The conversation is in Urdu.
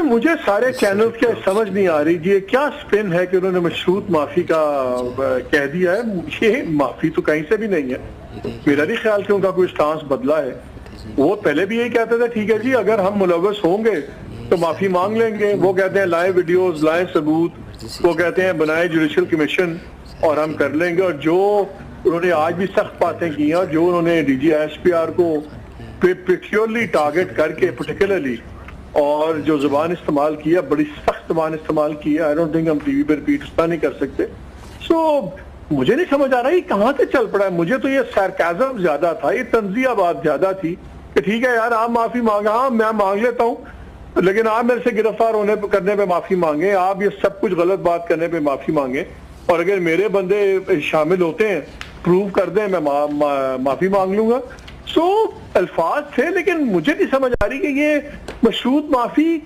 مجھے سارے چینلز کے سمجھ نہیں آ رہی یہ کیا سپن ہے کہ انہوں نے مشروط معافی کا کہہ دیا ہے. یہ معافی تو کہیں سے بھی نہیں ہے. میرا نہیں خیال کہ ان کا کوئی سٹانس بدلا ہے. وہ پہلے بھی یہی کہتے تھے ٹھیک ہے جی اگر ہم ملوث ہوں گے تو معافی مانگ لیں گے. وہ کہتے ہیں لائیں ویڈیوز لائیں ثبوت. وہ کہتے ہیں بنائے جوڈیشل کمیشن اور ہم کر لیں گے. اور جو انہوں نے آج بھی سخت باتیں کی ہیں اور جو انہوں نے D G S P R کو پیکیورلی ٹارگٹ کر کے پرٹیکولرلی اور جو زبان استعمال کیا بڑی سخت زبان استعمال کی ہے. آئی ڈونٹ تھنک ہم ٹی وی پہ ریپیٹ اس طرح نہیں کر سکتے. سو مجھے نہیں سمجھ آ رہا یہ کہاں سے چل پڑا ہے. مجھے تو یہ سارکازم زیادہ تھا, یہ تنزیہ بات زیادہ تھی کہ ٹھیک ہے یار آپ معافی مانگا, ہاں میں مانگ لیتا ہوں لیکن آپ میرے سے گرفتار کرنے پہ معافی مانگیں, آپ یہ سب کچھ غلط بات کرنے پہ معافی مانگیں, اور اگر میرے بندے شامل ہوتے ہیں پروو کر دیں میں معافی مانگ لوں گا. سو الفاظ تھے لیکن مجھے نہیں سمجھ آ رہی کہ یہ مشروط معافی